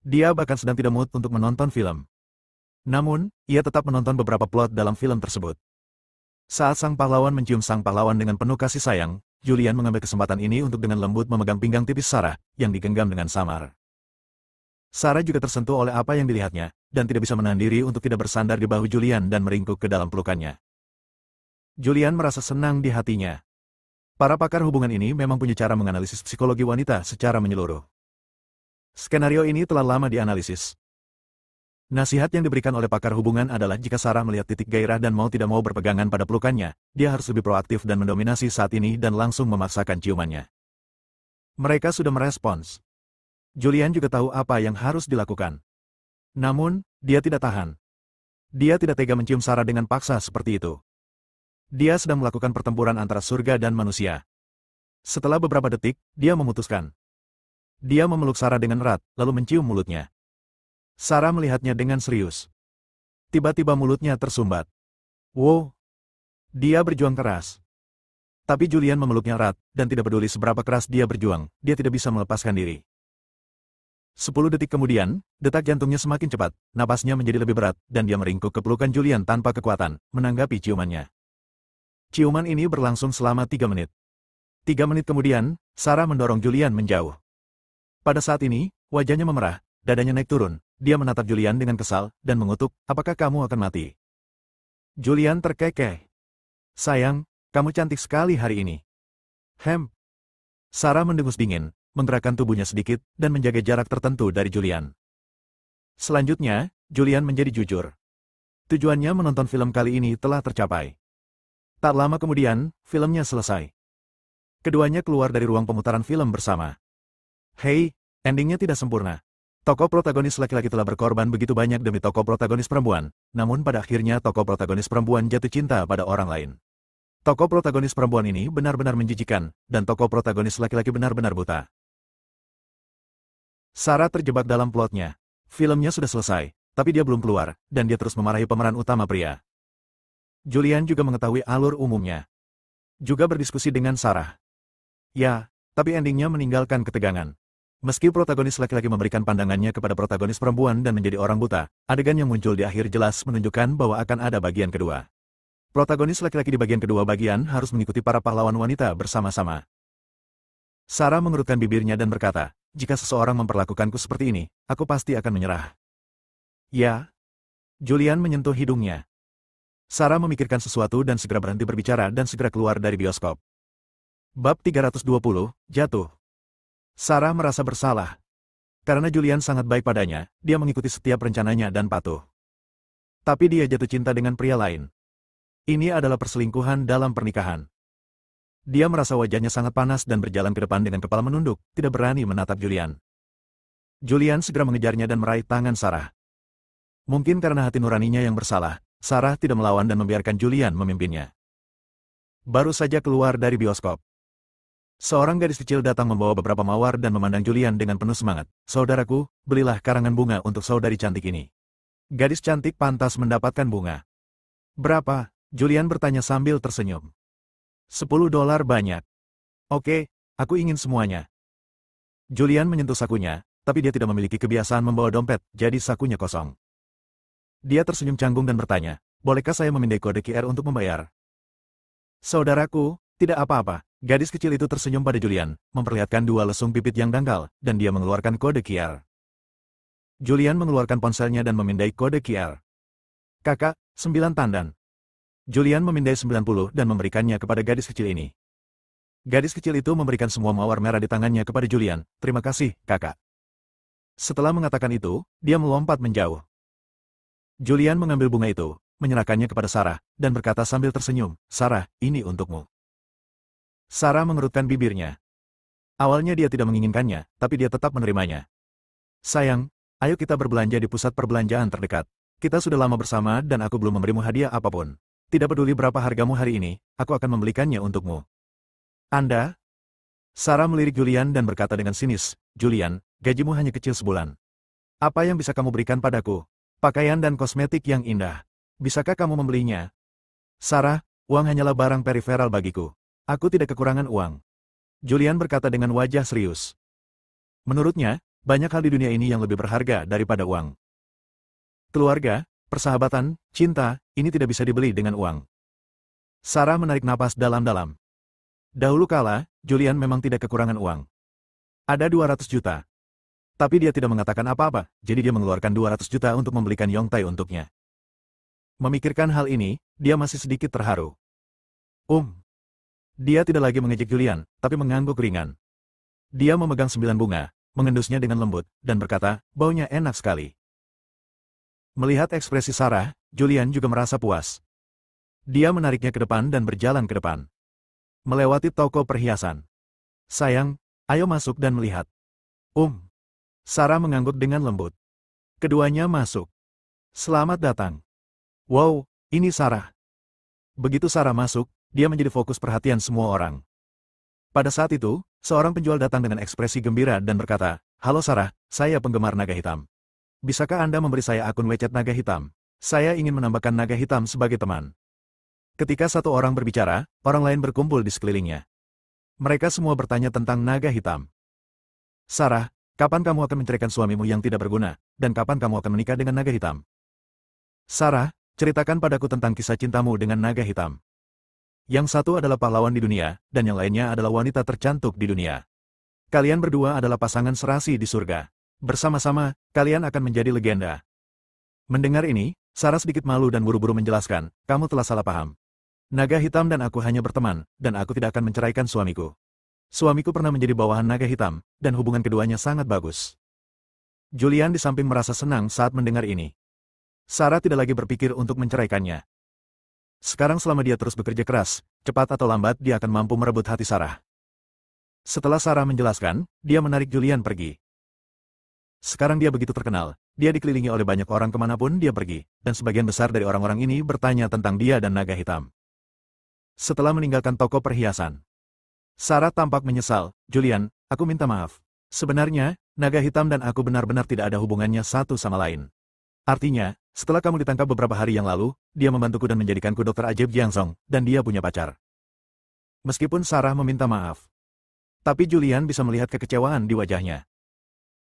Dia bahkan sedang tidak mood untuk menonton film. Namun, ia tetap menonton beberapa plot dalam film tersebut. Saat sang pahlawan mencium sang pahlawan dengan penuh kasih sayang, Julian mengambil kesempatan ini untuk dengan lembut memegang pinggang tipis Sarah, yang digenggam dengan samar. Sarah juga tersentuh oleh apa yang dilihatnya, dan tidak bisa menahan diri untuk tidak bersandar di bahu Julian dan meringkuk ke dalam pelukannya. Julian merasa senang di hatinya. Para pakar hubungan ini memang punya cara menganalisis psikologi wanita secara menyeluruh. Skenario ini telah lama dianalisis. Nasihat yang diberikan oleh pakar hubungan adalah jika Sarah melihat titik gairah dan mau tidak mau berpegangan pada pelukannya, dia harus lebih proaktif dan mendominasi saat ini dan langsung memaksakan ciumannya. Mereka sudah merespons. Julian juga tahu apa yang harus dilakukan. Namun, dia tidak tahan. Dia tidak tega mencium Sarah dengan paksa seperti itu. Dia sedang melakukan pertempuran antara surga dan manusia. Setelah beberapa detik, dia memutuskan. Dia memeluk Sarah dengan erat, lalu mencium mulutnya. Sarah melihatnya dengan serius. Tiba-tiba mulutnya tersumbat. Wow! Dia berjuang keras. Tapi Julian memeluknya erat, dan tidak peduli seberapa keras dia berjuang, dia tidak bisa melepaskan diri. 10 detik kemudian, detak jantungnya semakin cepat, napasnya menjadi lebih berat, dan dia meringkuk ke pelukan Julian tanpa kekuatan, menanggapi ciumannya. Ciuman ini berlangsung selama 3 menit. 3 menit kemudian, Sarah mendorong Julian menjauh. Pada saat ini, wajahnya memerah, dadanya naik turun. Dia menatap Julian dengan kesal, dan mengutuk, apakah kamu akan mati? Julian terkekeh. Sayang, kamu cantik sekali hari ini. Sarah mendengus dingin, menggerakkan tubuhnya sedikit, dan menjaga jarak tertentu dari Julian. Selanjutnya, Julian menjadi jujur. Tujuannya menonton film kali ini telah tercapai. Tak lama kemudian, filmnya selesai. Keduanya keluar dari ruang pemutaran film bersama. Hei, endingnya tidak sempurna. Tokoh protagonis laki-laki telah berkorban begitu banyak demi tokoh protagonis perempuan, namun pada akhirnya tokoh protagonis perempuan jatuh cinta pada orang lain. Tokoh protagonis perempuan ini benar-benar menjijikan, dan tokoh protagonis laki-laki benar-benar buta. Sarah terjebak dalam plotnya. Filmnya sudah selesai, tapi dia belum keluar, dan dia terus memarahi pemeran utama pria. Julian juga mengetahui alur umumnya. Juga berdiskusi dengan Sarah. Ya, tapi endingnya meninggalkan ketegangan. Meski protagonis laki-laki memberikan pandangannya kepada protagonis perempuan dan menjadi orang buta, adegan yang muncul di akhir jelas menunjukkan bahwa akan ada bagian kedua. Protagonis laki-laki di bagian kedua bagian harus mengikuti para pahlawan wanita bersama-sama. Sarah mengerutkan bibirnya dan berkata, jika seseorang memperlakukanku seperti ini, aku pasti akan menyerah. Ya. Julian menyentuh hidungnya. Sarah memikirkan sesuatu dan segera berhenti berbicara dan segera keluar dari bioskop. Bab 320, Jatuh. Sarah merasa bersalah. Karena Julian sangat baik padanya, dia mengikuti setiap rencananya dan patuh. Tapi dia jatuh cinta dengan pria lain. Ini adalah perselingkuhan dalam pernikahan. Dia merasa wajahnya sangat panas dan berjalan ke depan dengan kepala menunduk, tidak berani menatap Julian. Julian segera mengejarnya dan meraih tangan Sarah. Mungkin karena hati nuraninya yang bersalah, Sarah tidak melawan dan membiarkan Julian memimpinnya. Baru saja keluar dari bioskop. Seorang gadis kecil datang membawa beberapa mawar dan memandang Julian dengan penuh semangat. Saudaraku, belilah karangan bunga untuk saudari cantik ini. Gadis cantik pantas mendapatkan bunga. Berapa? Julian bertanya sambil tersenyum. $10 banyak. Oke, aku ingin semuanya. Julian menyentuh sakunya, tapi dia tidak memiliki kebiasaan membawa dompet, jadi sakunya kosong. Dia tersenyum canggung dan bertanya, bolehkah saya memindai kode QR untuk membayar? Saudaraku, tidak apa-apa. Gadis kecil itu tersenyum pada Julian, memperlihatkan dua lesung pipit yang dangkal, dan dia mengeluarkan kode QR. Julian mengeluarkan ponselnya dan memindai kode QR. Kakak, 9 tandan. Julian memindai 90 dan memberikannya kepada gadis kecil ini. Gadis kecil itu memberikan semua mawar merah di tangannya kepada Julian. Terima kasih, kakak. Setelah mengatakan itu, dia melompat menjauh. Julian mengambil bunga itu, menyerahkannya kepada Sarah, dan berkata sambil tersenyum, Sarah, ini untukmu. Sarah mengerutkan bibirnya. Awalnya dia tidak menginginkannya, tapi dia tetap menerimanya. Sayang, ayo kita berbelanja di pusat perbelanjaan terdekat. Kita sudah lama bersama dan aku belum memberimu hadiah apapun. Tidak peduli berapa hargamu hari ini, aku akan membelikannya untukmu. Anda? Sarah melirik Julian dan berkata dengan sinis, Julian, gajimu hanya kecil sebulan. Apa yang bisa kamu berikan padaku? Pakaian dan kosmetik yang indah. Bisakah kamu membelinya? Sarah, uang hanyalah barang periferal bagiku. Aku tidak kekurangan uang. Julian berkata dengan wajah serius. Menurutnya, banyak hal di dunia ini yang lebih berharga daripada uang. Keluarga, persahabatan, cinta, ini tidak bisa dibeli dengan uang. Sarah menarik napas dalam-dalam. Dahulu kala, Julian memang tidak kekurangan uang. Ada 200 juta. Tapi dia tidak mengatakan apa-apa, jadi dia mengeluarkan 200 juta untuk membelikan Yongtai untuknya. Memikirkan hal ini, dia masih sedikit terharu. Dia tidak lagi mengejek Julian, tapi mengangguk ringan. Dia memegang 9 bunga, mengendusnya dengan lembut, dan berkata, baunya enak sekali. Melihat ekspresi Sarah, Julian juga merasa puas. Dia menariknya ke depan dan berjalan ke depan. Melewati toko perhiasan. Sayang, ayo masuk dan melihat. Sarah mengangguk dengan lembut. Keduanya masuk. Selamat datang. Wow, ini Sarah. Begitu Sarah masuk, dia menjadi fokus perhatian semua orang. Pada saat itu, seorang penjual datang dengan ekspresi gembira dan berkata, Halo Sarah, saya penggemar naga hitam. Bisakah Anda memberi saya akun WeChat naga hitam? Saya ingin menambahkan naga hitam sebagai teman. Ketika satu orang berbicara, orang lain berkumpul di sekelilingnya. Mereka semua bertanya tentang naga hitam. Sarah, kapan kamu akan menceraikan suamimu yang tidak berguna, dan kapan kamu akan menikah dengan naga hitam? Sarah, ceritakan padaku tentang kisah cintamu dengan naga hitam. Yang satu adalah pahlawan di dunia, dan yang lainnya adalah wanita tercantik di dunia. Kalian berdua adalah pasangan serasi di surga. Bersama-sama, kalian akan menjadi legenda. Mendengar ini, Sarah sedikit malu dan buru-buru menjelaskan, kamu telah salah paham. Naga hitam dan aku hanya berteman, dan aku tidak akan menceraikan suamiku. Suamiku pernah menjadi bawahan naga hitam, dan hubungan keduanya sangat bagus. Julian di samping merasa senang saat mendengar ini. Sarah tidak lagi berpikir untuk menceraikannya. Sekarang selama dia terus bekerja keras, cepat atau lambat dia akan mampu merebut hati Sarah. Setelah Sarah menjelaskan, dia menarik Julian pergi. Sekarang dia begitu terkenal, dia dikelilingi oleh banyak orang kemanapun dia pergi, dan sebagian besar dari orang-orang ini bertanya tentang dia dan naga hitam. Setelah meninggalkan toko perhiasan, Sarah tampak menyesal, Julian, aku minta maaf. Sebenarnya, naga hitam dan aku benar-benar tidak ada hubungannya satu sama lain. Artinya, setelah kamu ditangkap beberapa hari yang lalu, dia membantuku dan menjadikanku dokter ajaib Jiangsong, dan dia punya pacar. Meskipun Sarah meminta maaf, tapi Julian bisa melihat kekecewaan di wajahnya.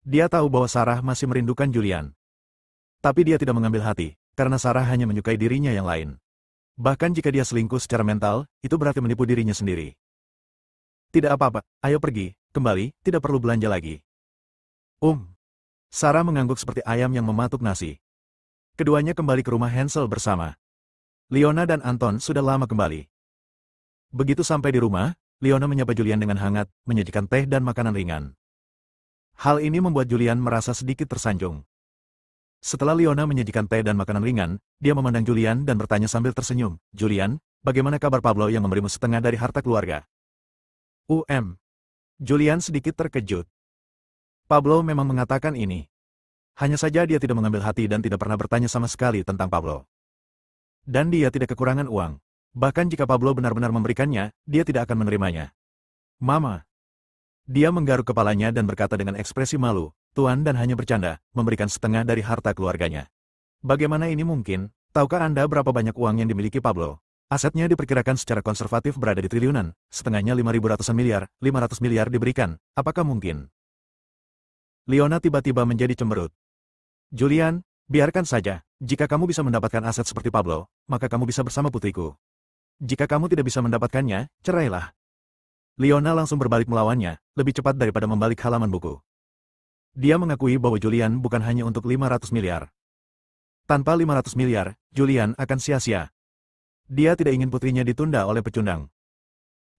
Dia tahu bahwa Sarah masih merindukan Julian. Tapi dia tidak mengambil hati, karena Sarah hanya menyukai dirinya yang lain. Bahkan jika dia selingkuh secara mental, itu berarti menipu dirinya sendiri. Tidak apa-apa, ayo pergi, kembali, tidak perlu belanja lagi. Sarah mengangguk seperti ayam yang mematuk nasi. Keduanya kembali ke rumah Hansel bersama. Leona dan Anton sudah lama kembali. Begitu sampai di rumah, Leona menyapa Julian dengan hangat, menyajikan teh dan makanan ringan. Hal ini membuat Julian merasa sedikit tersanjung. Setelah Leona menyajikan teh dan makanan ringan, dia memandang Julian dan bertanya sambil tersenyum, Julian, bagaimana kabar Pablo yang memberimu setengah dari harta keluarga? Julian sedikit terkejut. Pablo memang mengatakan ini. Hanya saja dia tidak mengambil hati dan tidak pernah bertanya sama sekali tentang Pablo. Dan dia tidak kekurangan uang. Bahkan jika Pablo benar-benar memberikannya, dia tidak akan menerimanya. Mama. Dia menggaruk kepalanya dan berkata dengan ekspresi malu, Tuan dan hanya bercanda, memberikan setengah dari harta keluarganya. Bagaimana ini mungkin? Tahukah Anda berapa banyak uang yang dimiliki Pablo? Asetnya diperkirakan secara konservatif berada di triliunan, setengahnya 5.000 ratusan miliar, 500 miliar diberikan, apakah mungkin? Leona tiba-tiba menjadi cemberut. Julian, biarkan saja. Jika kamu bisa mendapatkan aset seperti Pablo, maka kamu bisa bersama putriku. Jika kamu tidak bisa mendapatkannya, cerailah. Leona langsung berbalik melawannya, lebih cepat daripada membalik halaman buku. Dia mengakui bahwa Julian bukan hanya untuk 500 miliar. Tanpa 500 miliar, Julian akan sia-sia. Dia tidak ingin putrinya ditunda oleh pecundang.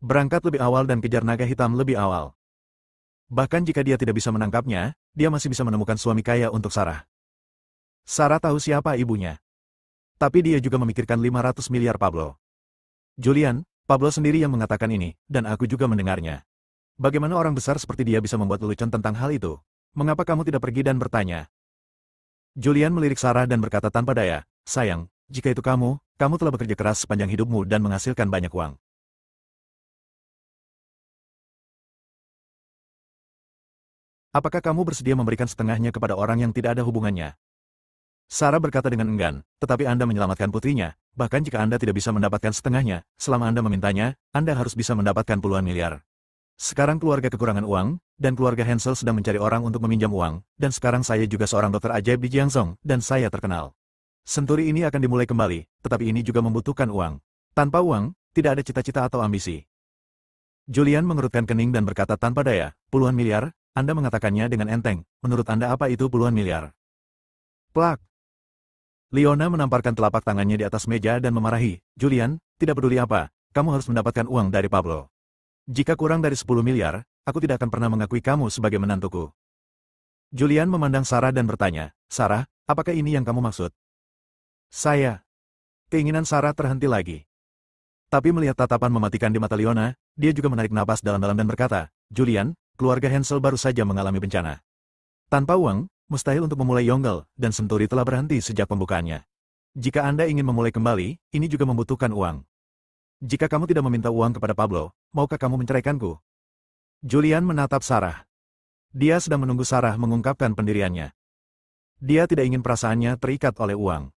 Berangkat lebih awal dan kejar naga hitam lebih awal. Bahkan jika dia tidak bisa menangkapnya, dia masih bisa menemukan suami kaya untuk Sarah. Sarah tahu siapa ibunya. Tapi dia juga memikirkan 500 miliar Pablo. Julian, Pablo sendiri yang mengatakan ini, dan aku juga mendengarnya. Bagaimana orang besar seperti dia bisa membuat lelucon tentang hal itu? Mengapa kamu tidak pergi dan bertanya? Julian melirik Sarah dan berkata tanpa daya, sayang, jika itu kamu telah bekerja keras sepanjang hidupmu dan menghasilkan banyak uang. Apakah kamu bersedia memberikan setengahnya kepada orang yang tidak ada hubungannya? Sarah berkata dengan enggan, tetapi Anda menyelamatkan putrinya, bahkan jika Anda tidak bisa mendapatkan setengahnya, selama Anda memintanya, Anda harus bisa mendapatkan puluhan miliar. Sekarang keluarga kekurangan uang, dan keluarga Hansel sedang mencari orang untuk meminjam uang, dan sekarang saya juga seorang dokter ajaib di Jiangzhou, dan saya terkenal. Senturi ini akan dimulai kembali, tetapi ini juga membutuhkan uang. Tanpa uang, tidak ada cita-cita atau ambisi. Julian mengerutkan kening dan berkata tanpa daya, puluhan miliar, Anda mengatakannya dengan enteng, menurut Anda apa itu puluhan miliar? Plak! Leona menamparkan telapak tangannya di atas meja dan memarahi, Julian, tidak peduli apa, kamu harus mendapatkan uang dari Pablo. Jika kurang dari 10 miliar, aku tidak akan pernah mengakui kamu sebagai menantuku. Julian memandang Sarah dan bertanya, Sarah, apakah ini yang kamu maksud? Saya. Keinginan Sarah terhenti lagi. Tapi melihat tatapan mematikan di mata Leona, dia juga menarik napas dalam-dalam dan berkata, Julian, keluarga Hansel baru saja mengalami bencana. Tanpa uang, mustahil untuk memulai Yongle, dan Senturi telah berhenti sejak pembukaannya. Jika Anda ingin memulai kembali, ini juga membutuhkan uang. Jika kamu tidak meminta uang kepada Pablo, maukah kamu menceraikanku? Julian menatap Sarah. Dia sedang menunggu Sarah mengungkapkan pendiriannya. Dia tidak ingin perasaannya terikat oleh uang.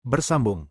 Bersambung.